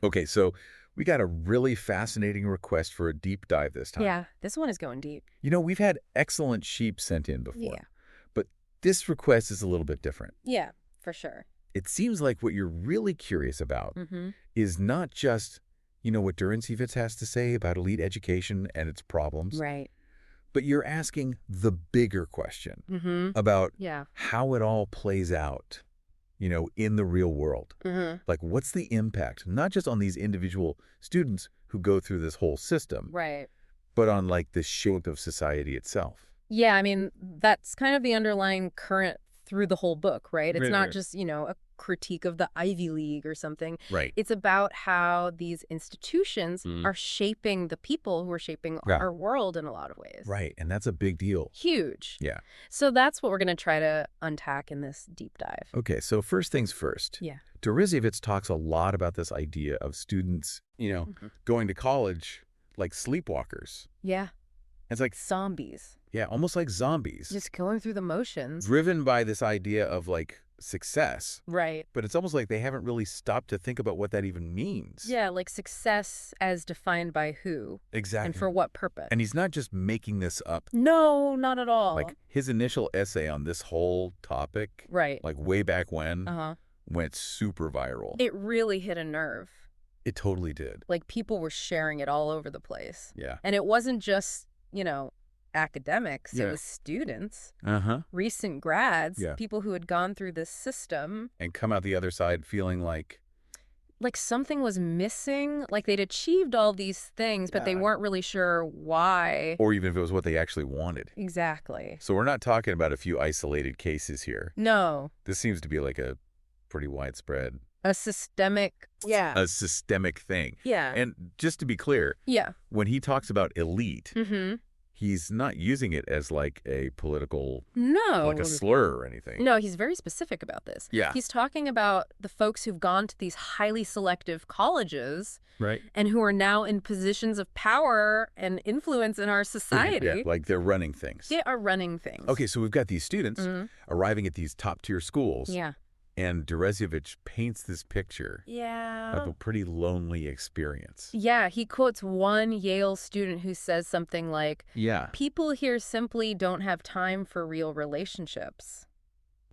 Okay, so we got a really fascinating request for a deep dive this time. Yeah, this one is going deep. We've had excellent sheep sent in before, Yeah. but this request is a little bit different. Yeah, for sure. It seems like what you're really curious about Mm-hmm. is not just, what Durensevitz has to say about elite education and its problems, Right. but you're asking the bigger question Mm-hmm. about Yeah. how it all plays out, in the real world. Mm-hmm. Like, what's the impact, not just on these individual students who go through this whole system, Right. but on, like, the shape of society itself? Yeah, I mean, that's kind of the underlying current through the whole book, right? It's Right, not right. just, a critique of the Ivy League or something. Right. It's about how these institutions Mm. are shaping the people who are shaping Yeah. our world in a lot of ways. Right, and that's a big deal. Huge. Yeah. So that's what we're going to try to unpack in this deep dive. Okay, so first things first. Yeah. Durensevitz talks a lot about this idea of students, Mhm. going to college like sleepwalkers. Yeah. It's like, Zombies. yeah, almost like zombies, Just going through the motions. driven by this idea of, like, success. Right. But it's almost like they haven't really stopped to think about what that even means. Yeah, like success as defined by who Exactly. and for what purpose. And he's not just making this up. No, not at all. Like, his initial essay on this whole topic, Right. like way back when, Uh-huh. went super viral. It really hit a nerve. It totally did. Like people were sharing it all over the place. Yeah. And it wasn't just, academics. Yeah. It was students, Uh-huh. recent grads, Yeah. people who had gone through this system. And come out the other side feeling like, Like something was missing. Like they'd achieved all these things, but they Yeah. weren't really sure why. or even if it was what they actually wanted. Exactly. So we're not talking about a few isolated cases here. No. This seems to be like a pretty widespread, A systemic. Yeah. a systemic thing. Yeah. And just to be clear, Yeah. when he talks about elite, Mm-hmm. he's not using it as like a political, No. like a slur or anything. No, he's very specific about this. Yeah. He's talking about the folks who've gone to these highly selective colleges Right? and who are now in positions of power and influence in our society. Yeah, like they're running things. They are running things. Okay, so we've got these students Mhm. arriving at these top-tier schools, Yeah. and Durensevitz paints this picture of Yeah. a pretty lonely experience. Yeah, he quotes one Yale student who says something like, Yeah. people here simply don't have time for real relationships.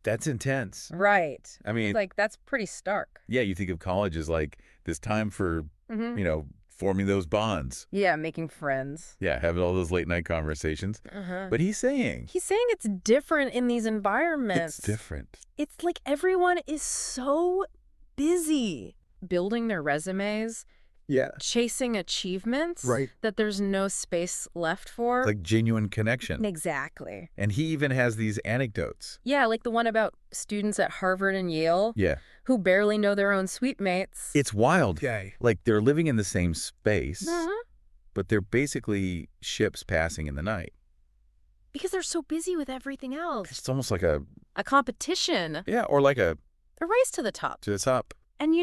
That's intense. Right. I mean, Like, that's pretty stark. yeah, you think of college as like this time for, Mm-hmm. forming those bonds. Yeah, making friends. Yeah, having all those late night conversations. Uh-huh. But he's saying He's saying it's different in these environments. it's different. It's like everyone is so busy building their resumes, Yeah. chasing achievements, Right. that there's no space left for. Like genuine connection. Exactly. And he even has these anecdotes. Yeah, like the one about students at Harvard and Yale Yeah. who barely know their own suite mates. It's wild. Okay. Like they're living in the same space, Uh-huh. but they're basically ships passing in the night. Because they're so busy with everything else. It's almost like a, A competition, or like a a race to the top. to the top. And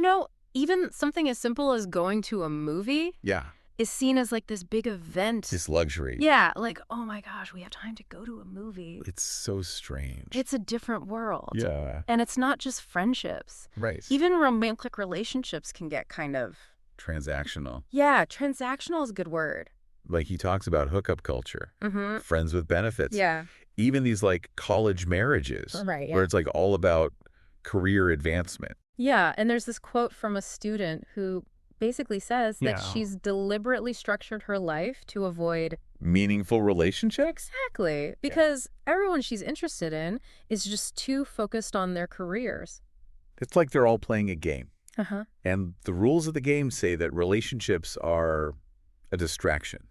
even something as simple as going to a movie Yeah. is seen as like this big event. This luxury. Yeah, like, oh my gosh, we have time to go to a movie. It's so strange. It's a different world. Yeah. And it's not just friendships. Right. Even romantic relationships can get kind of, Transactional. yeah, transactional is a good word. Like he talks about hookup culture, Mm-hmm. friends with benefits. Yeah. Even these like college marriages Right, yeah. where it's like all about career advancement. Yeah, and there's this quote from a student who basically says that Yeah. she's deliberately structured her life to avoid. Meaningful relationship? Exactly. Because everyone she's interested in is just too focused on their careers. It's like they're all playing a game. Uh-huh. And the rules of the game say that relationships are a distraction,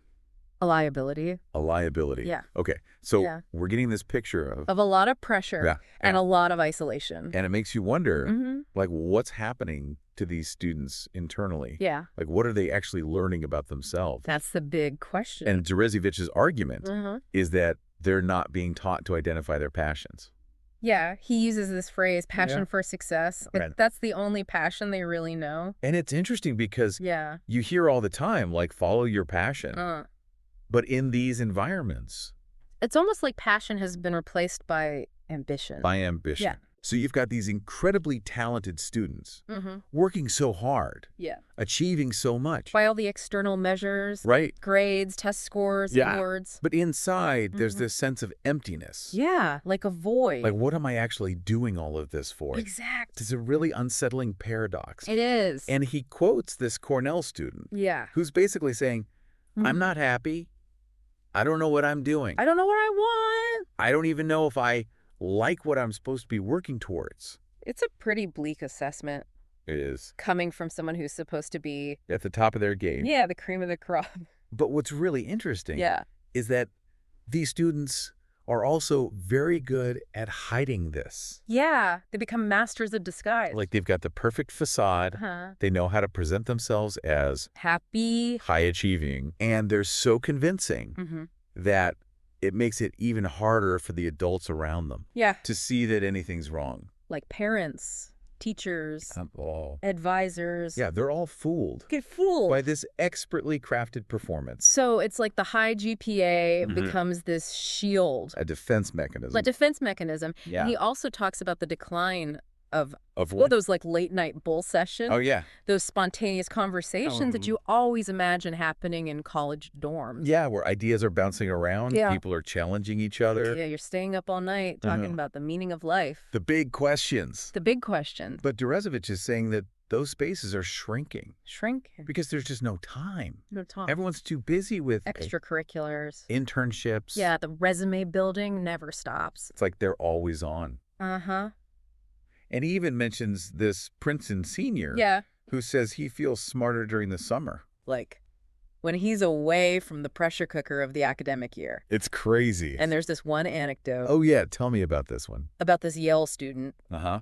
A liability a liability. Yeah. Okay. So Yeah. we're getting this picture of, of a lot of pressure Yeah, and yeah. a lot of isolation. and it makes you wonder, Mm-hmm. like, what's happening to these students internally? Yeah, Like, what are they actually learning about themselves? that's the big question. And Dzerezewicz's argument Uh-huh. is that they're not being taught to identify their passions. Yeah, he uses this phrase, passion Yeah. for success. Right. That's the only passion they really know. And it's interesting because Yeah. you hear all the time, like, follow your passion. But in these environments, It's almost like passion has been replaced by ambition. by ambition. Yeah. So you've got these incredibly talented students Mm-hmm. working so hard, Yeah. achieving so much. By all the external measures, Right. grades, test scores, Yeah. awards. But inside, there's Mhm. this sense of emptiness. Yeah, like a void. Like, what am I actually doing all of this for? Exact. It's a really unsettling paradox. It is. And he quotes this Cornell student Yeah. who's basically saying, I'm Mhm. not happy. I don't know what I'm doing. I don't know what I want. I don't even know if I like what I'm supposed to be working towards. It's a pretty bleak assessment It is coming from someone who's supposed to be, at the top of their game. yeah, the cream of the crop. But what's really interesting Yeah. is that these students are also very good at hiding this. Yeah. They become masters of disguise. Like they've got the perfect facade. Uh-huh. They know how to present themselves as Happy. high achieving. And they're so convincing Mm-hmm. that it makes it even harder for the adults around them Yeah. to see that anything's wrong. Like parents, teachers, Oh. advisors. Yeah, they're all fooled Get fooled. by this expertly crafted performance. So it's like the high GPA Mhm. becomes this shield, A defense mechanism. like defense mechanism. Yeah. And he also talks about the decline of Of what? those like late night bull sessions, Oh, yeah. those spontaneous conversations that you always imagine happening in college dorms. Yeah, where ideas are bouncing around. Yeah. People are challenging each other. Yeah, you're staying up all night talking Uh-huh. about the meaning of life, The big questions. the big questions. But Derezovich is saying that those spaces are shrinking Shrink. because there's just no time. No talk. Everyone's too busy with Extracurriculars. internships. Yeah, the resume building never stops. It's like they're always on. Uh-huh. And he even mentions this Princeton senior Yeah. who says he feels smarter during the summer. Like when he's away from the pressure cooker of the academic year. It's crazy. And there's this one anecdote Oh, yeah. Tell me about this one. about this Yale student Uh-huh.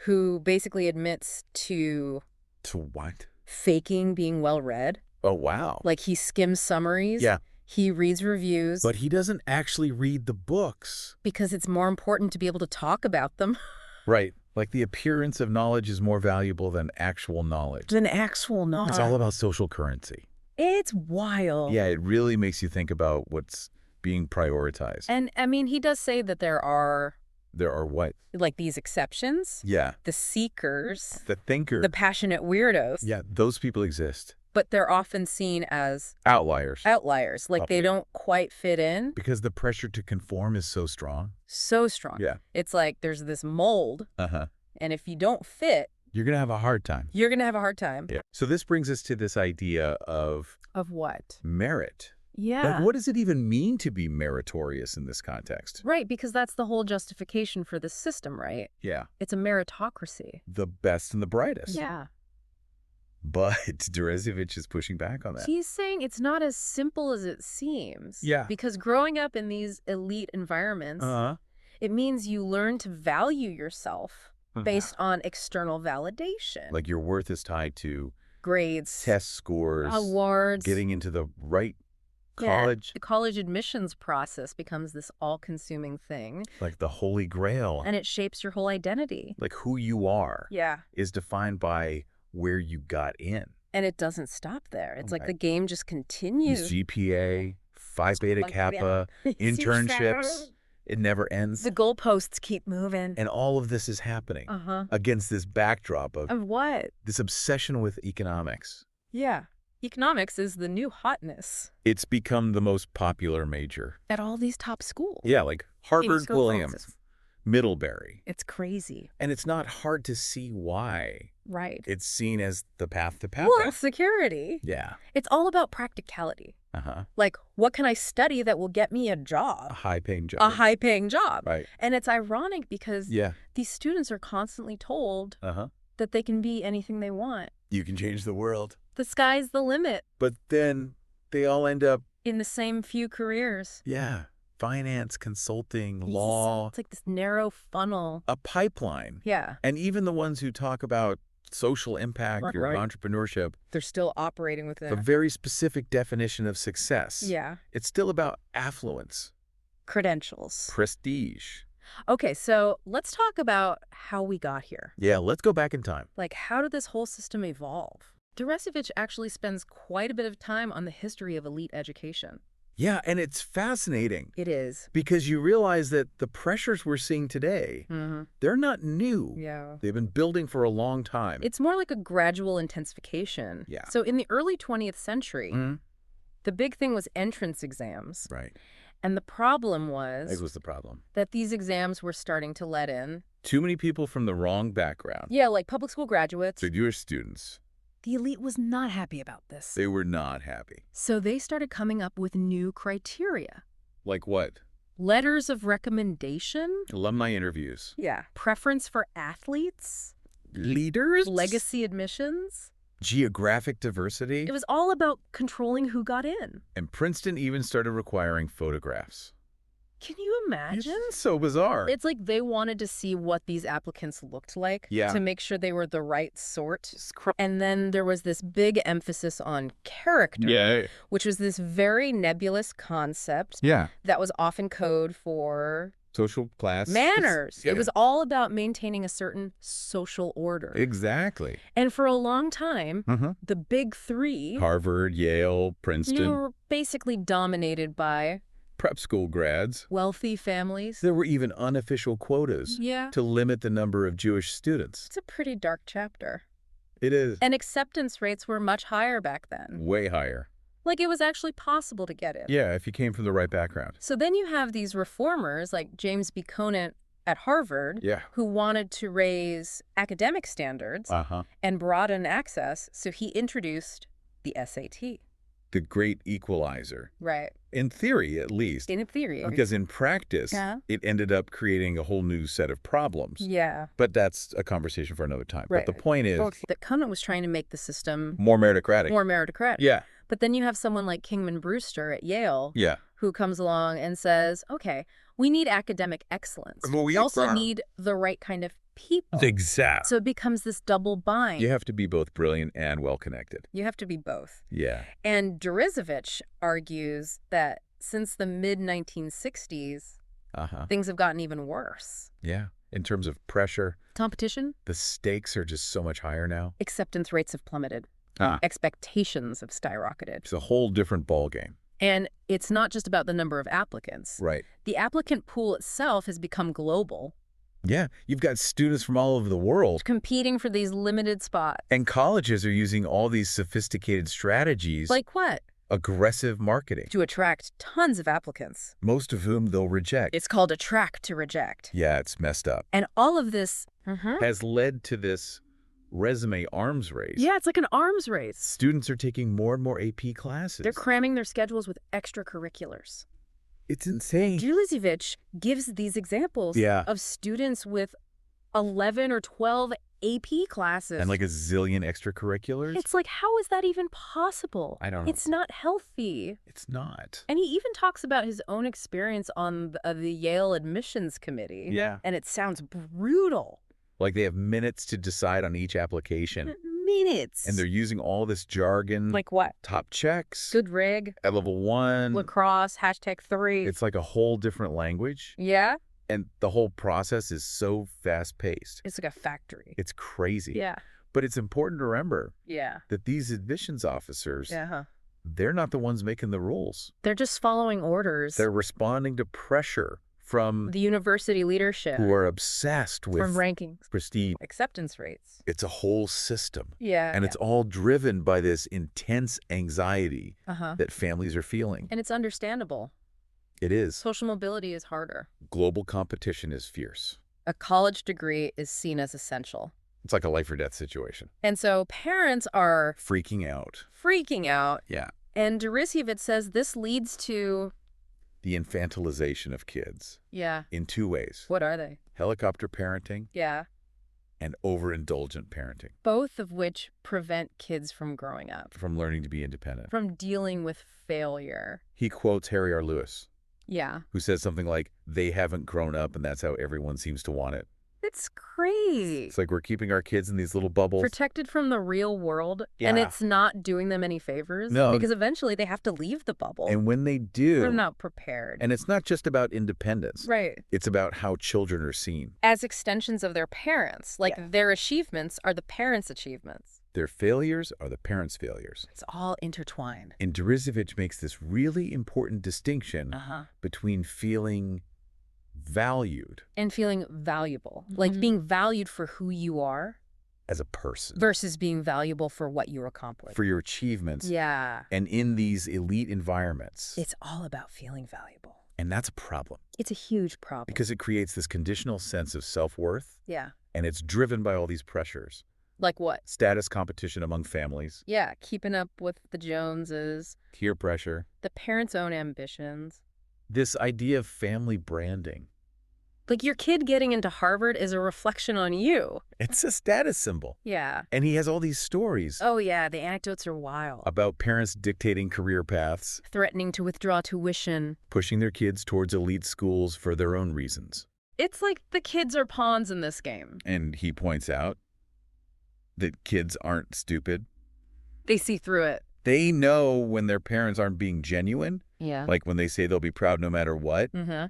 who basically admits to To what? faking being well-read. Oh, wow. Like he skims summaries. Yeah. He reads reviews. But he doesn't actually read the books. because it's more important to be able to talk about them Right. Like the appearance of knowledge is more valuable than actual knowledge. than actual knowledge. It's all about social currency. It's wild. Yeah, it really makes you think about what's being prioritized. And I mean, he does say that there are There are what? like these exceptions, Yeah. the seekers, The thinker. the passionate weirdos. Yeah, those people exist. But they're often seen as Outliers. outliers, like they Okay. don't quite fit in. Because the pressure to conform is so strong. So strong. Yeah. It's like there's this mold, Uh-huh. and if you don't fit, You're going to have a hard time. you're going to have a hard time. Yeah. So this brings us to this idea of Of what? merit. Yeah. Like, what does it even mean to be meritorious in this context? Right, because that's the whole justification for the system, right? Yeah. It's a meritocracy. The best and the brightest. Yeah. But Derezovich is pushing back on that. He's saying it's not as simple as it seems. Yeah. Because growing up in these elite environments, Uh-huh. it means you learn to value yourself based on external validation. Like your worth is tied to grades, test scores, awards, getting into the right Yeah, college, the college admissions process becomes this all-consuming thing, like the holy grail. and it shapes your whole identity. Like who you are Yeah. is defined by where you got in. And it doesn't stop there. It's like Right. the game just continues. These GPA, Phi Beta Kappa, internships, it never ends. The goalposts keep moving. And all of this is happening Uh-huh. against this backdrop of Of what? this obsession with economics. Yeah. Economics is the new hotness It's become the most popular major. at all these top schools. Yeah, like Harvard, Scope Williams, focuses. Middlebury. It's crazy. And it's not hard to see why. Right. It's seen as the path to Well, power. security. Yeah. It's all about practicality. Uh-huh. Like, what can I study that will get me a job? A high-paying job. A high-paying job. Right. And it's ironic because Yeah. these students are constantly told Uh-huh. that they can be anything they want. You can change the world. The sky's the limit But then they all end up, in the same few careers. yeah, finance, consulting, law, It's like this narrow funnel. a pipeline. Yeah. And even the ones who talk about social impact or Right. entrepreneurship, They're still operating within a very specific definition of success. Yeah. It's still about affluence, Credentials. prestige. Okay, so let's talk about how we got here. Yeah, let's go back in time. Like, how did this whole system evolve? Derezovich actually spends quite a bit of time on the history of elite education. Yeah, and it's fascinating It is. because you realize that the pressures we're seeing today, they're not new. Yeah. They've been building for a long time. It's more like a gradual intensification. Yeah. So in the early 20th century, Mhm. the big thing was entrance exams. Right. And the problem That was was the problem. that these exams were starting to let in. Too many people from the wrong background. Yeah, like public school graduates. So your students, The elite was not happy about this. they were not happy. So they started coming up with new criteria. Like what? Letters of recommendation. Alumni interviews. Yeah. Preference for athletes. Leaders? Legacy admissions. Geographic diversity. It was all about controlling who got in. And Princeton even started requiring photographs. Can you imagine? It's so bizarre. It's like they wanted to see what these applicants looked like Yeah. to make sure they were the right sort. And then there was this big emphasis on character, Yeah. which was this very nebulous concept Yeah. that was often code for Social class. manners. Yeah. It was all about maintaining a certain social order. Exactly. And for a long time, Uh-huh. the big three Harvard, Yale, Princeton, were basically dominated by prep school grads. wealthy families. There were even unofficial quotas Yeah. to limit the number of Jewish students. It's a pretty dark chapter. It is And acceptance rates were much higher back then. way higher. Like it was actually possible to get in. Yeah, if you came from the right background. So then you have these reformers like James B. Conant at Harvard Yeah. who wanted to raise academic standards Uh-huh. and broaden access. So he introduced the SAT. The great equalizer. Right. In theory, at least. In theory. Because in practice, Yeah. it ended up creating a whole new set of problems. Yeah. But that's a conversation for another time. Right. But the point is, That Conant was trying to make the system more meritocratic. more meritocratic. Yeah. But then you have someone like Kingman Brewster at Yale Yeah. who comes along and says, okay, we need academic excellence. We also need the right kind of people. Exactly. So it becomes this double bind. You have to be both brilliant and well-connected. You have to be both. Yeah. And Deresiewicz argues that since the mid-1960s, Uh-huh. things have gotten even worse. Yeah. In terms of pressure, Competition, the stakes are just so much higher now. acceptance rates have plummeted. Ah. Expectations have skyrocketed. It's a whole different ballgame. And it's not just about the number of applicants. Right. The applicant pool itself has become global, Yeah. You've got students from all over the world. competing for these limited spots. And colleges are using all these sophisticated strategies. Like what? Aggressive marketing. To attract tons of applicants. Most of whom they'll reject. It's called attract to reject. Yeah, it's messed up. And all of this Has led to this resume arms race. Yeah, it's like an arms race. Students are taking more and more AP classes. They're cramming their schedules with extracurriculars. It's insane. Deresiewicz gives these examples Yeah. of students with 11 or 12 AP classes. And like a zillion extracurriculars. It's like, how is that even possible? I don't know. It's not healthy. It's not. And he even talks about his own experience on the Yale admissions committee. Yeah. And it sounds brutal. Like they have minutes to decide on each application. Minutes. And they're using all this jargon. Like what? top checks. Good rig, At level 1. lacrosse, #3. It's like a whole different language. Yeah? And the whole process is so fast-paced. It's like a factory. It's crazy. Yeah. But it's important to remember Yeah. that these admissions officers, Yeah. they're not the ones making the rules. They're just following orders. They're responding to pressure from The university leadership. who are obsessed with From rankings. prestige. Acceptance rates. It's a whole system. Yeah. And it's all driven by this intense anxiety Uh-huh. that families are feeling. And it's understandable. It is. Social mobility is harder. Global competition is fierce. A college degree is seen as essential. It's like a life or death situation. And so parents are Freaking out. freaking out. Yeah. And Deresiewicz says this leads to, The infantilization of kids yeah, in 2 ways. what are they? Helicopter parenting Yeah. and overindulgent parenting. Both of which prevent kids from growing up, From learning to be independent. from dealing with failure. He quotes Harry R. Lewis, Yeah. who says something like, they haven't grown up and that's how everyone seems to want it. It's crazy. It's like we're keeping our kids in these little bubbles. Protected from the real world. And Yeah. it's not doing them any favors. No. Because eventually they have to leave the bubble. And when they do, They're not prepared. and it's not just about independence. Right. It's about how children are seen. As extensions of their parents. Like Yeah. their achievements are the parents' achievements. Their failures are the parents' failures. It's all intertwined. And Deresievich makes this really important distinction between feeling valued and feeling valuable, like being valued for who you are as a person versus being valuable for what you accomplish. for your achievements. Yeah. And in these elite environments. It's all about feeling valuable. And that's a problem. It's a huge problem. Because it creates this conditional sense of self-worth. Yeah. And it's driven by all these pressures. Like what? Status competition among families. Yeah, keeping up with the Joneses. Peer pressure. The parents' own ambitions. This idea of family branding. Like your kid getting into Harvard is a reflection on you. It's a status symbol. Yeah. And he has all these stories. Oh, yeah, the anecdotes are wild. About parents dictating career paths. Threatening to withdraw tuition. Pushing their kids towards elite schools for their own reasons. It's like the kids are pawns in this game. And he points out that kids aren't stupid. They see through it. They know when their parents aren't being genuine. Yeah. Like when they say they'll be proud no matter what. Mm-hmm.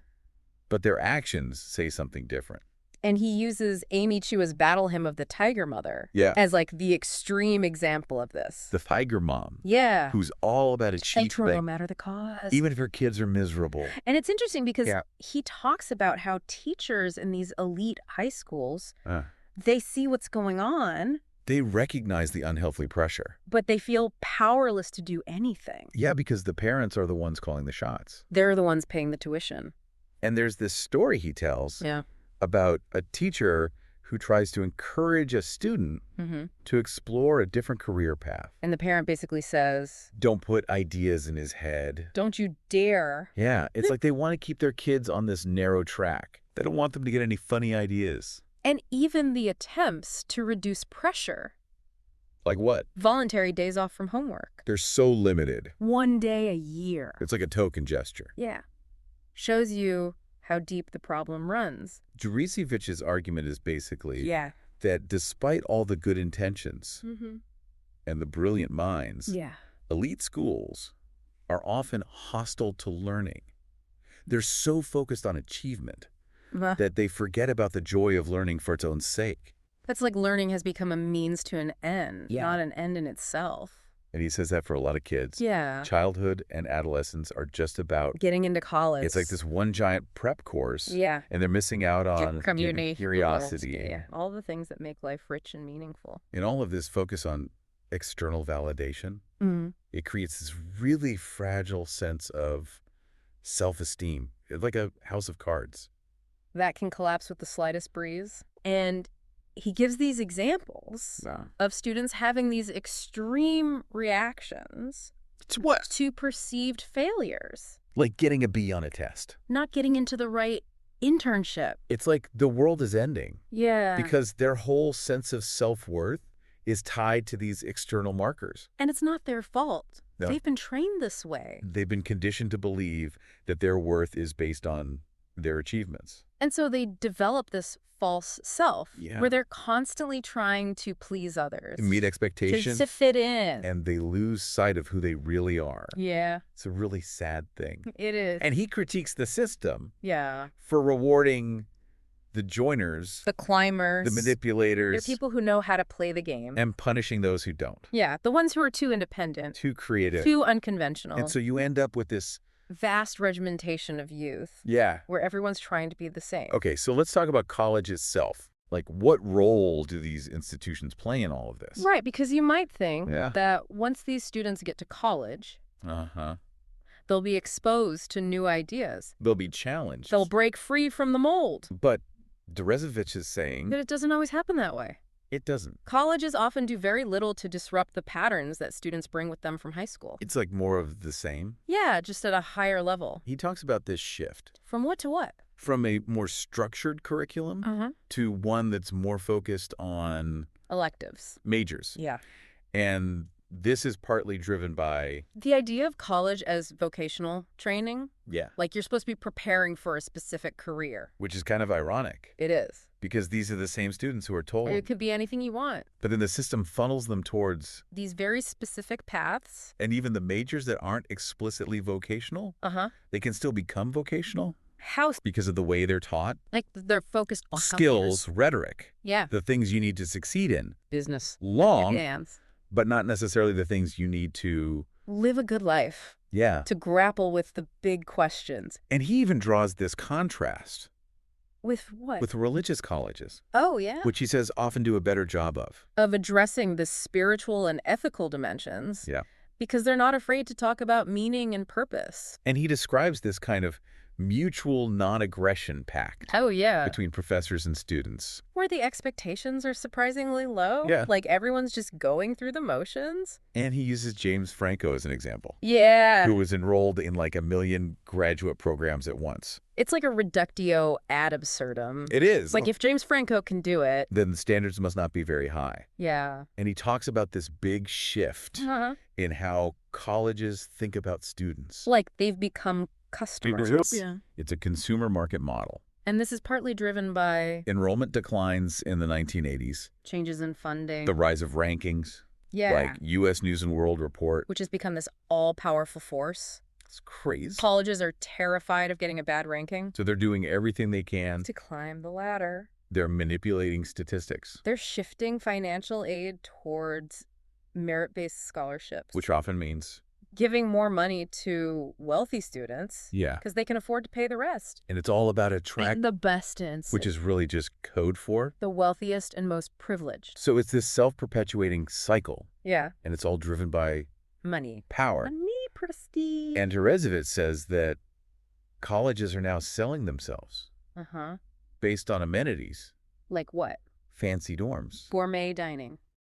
But their actions say something different. And he uses Amy Chua's Battle Hymn of the Tiger Mother as like the extreme example of this. The tiger mom. Yeah. Who's all about achievement. No matter the cause. Even if her kids are miserable. And it's interesting because he talks about how teachers in these elite high schools, they see what's going on. They recognize the unhealthy pressure. But they feel powerless to do anything. Yeah, because the parents are the ones calling the shots. They're the ones paying the tuition. And there's this story he tells about a teacher who tries to encourage a student to explore a different career path. And the parent basically says, don't put ideas in his head. Don't you dare. Yeah, it's like they want to keep their kids on this narrow track. They don't want them to get any funny ideas. And even the attempts to reduce pressure. Like what? Voluntary days off from homework. They're so limited. 1 day a year. It's like a token gesture. Yeah. Shows you how deep the problem runs. Deresievich's argument is basically Yeah. that despite all the good intentions and the brilliant minds, Yeah. elite schools are often hostile to learning. They're so focused on achievement that they forget about the joy of learning for its own sake. That's like learning has become a means to an end, Yeah. not an end in itself. And he says that for a lot of kids. Yeah. Childhood and adolescence are just about Getting into college. It's like this one giant prep course. Yeah. And they're missing out on community, curiosity. Yeah. All the things that make life rich and meaningful. And all of this focus on external validation, it creates this really fragile sense of self-esteem. It's like a house of cards. That can collapse with the slightest breeze. And he gives these examples of students having these extreme reactions to perceived failures. Like getting a B on a test. Not getting into the right internship. It's like the world is ending. Yeah. Because their whole sense of self-worth is tied to these external markers. And it's not their fault. No. They've been trained this way. They've been conditioned to believe that their worth is based on their achievements. And so they develop this false self where they're constantly trying to please others. Meet expectations. Just to fit in. And they lose sight of who they really are. Yeah. It's a really sad thing. It is. And he critiques the system Yeah. for rewarding the joiners, the climbers, the manipulators. They're people who know how to play the game. And punishing those who don't. Yeah, the ones who are too independent. Too creative. Too unconventional. And so you end up with this vast regimentation of youth. Yeah. Where everyone's trying to be the same. Okay, so let's talk about college itself. Like, what role do these institutions play in all of this? Right, because you might think that once these students get to college, they'll be exposed to new ideas. They'll be challenged. They'll break free from the mold. But Deresievich is saying that it doesn't always happen that way. It doesn't. Colleges often do very little to disrupt the patterns that students bring with them from high school. It's like more of the same? Yeah, just at a higher level. He talks about this shift. From what to what? From a more structured curriculum to one that's more focused on electives. Majors. Yeah. And this is partly driven by the idea of college as vocational training. Yeah. Like you're supposed to be preparing for a specific career. Which is kind of ironic. It is. Because these are the same students who are told. It could be anything you want. But then the system funnels them towards these very specific paths. And even the majors that aren't explicitly vocational, they can still become vocational. How? Because of the way they're taught. Like, they're focused on Skills, rhetoric. Yeah. The things you need to succeed in. Business. Long, Dance. but not necessarily the things you need to... Live a good life. Yeah. To grapple with the big questions. And he even draws this contrast. With what? With religious colleges. Oh, yeah? Which he says often do a better job of. Of addressing the spiritual and ethical dimensions. Yeah. Because they're not afraid to talk about meaning and purpose. And he describes this kind of mutual non-aggression pact. Oh, yeah. Between professors and students. Where the expectations are surprisingly low. Yeah. Like everyone's just going through the motions. And he uses James Franco as an example. Yeah. Who was enrolled in like 1 million graduate programs at once. It's like a reductio ad absurdum. It is. Like if James Franco can do it, then the standards must not be very high. Yeah. And he talks about this big shift in how colleges think about students. Like they've become customers. Yeah. It's a consumer market model. And this is partly driven by enrollment declines in the 1980s. Changes in funding. The rise of rankings. Yeah. Like U.S. News and World Report. Which has become this all-powerful force. It's crazy. Colleges are terrified of getting a bad ranking. So they're doing everything they can to climb the ladder. They're manipulating statistics. They're shifting financial aid towards merit-based scholarships. Which often means giving more money to wealthy students. Yeah. Because they can afford to pay the rest. And it's all about attract the best ends. Which is really just code for the wealthiest and most privileged. So it's this self-perpetuating cycle. Yeah. And it's all driven by money. Power. Money, prestige. And Terezovich says that colleges are now selling themselves. Based on amenities. Like what? Fancy dorms. Gourmet dining.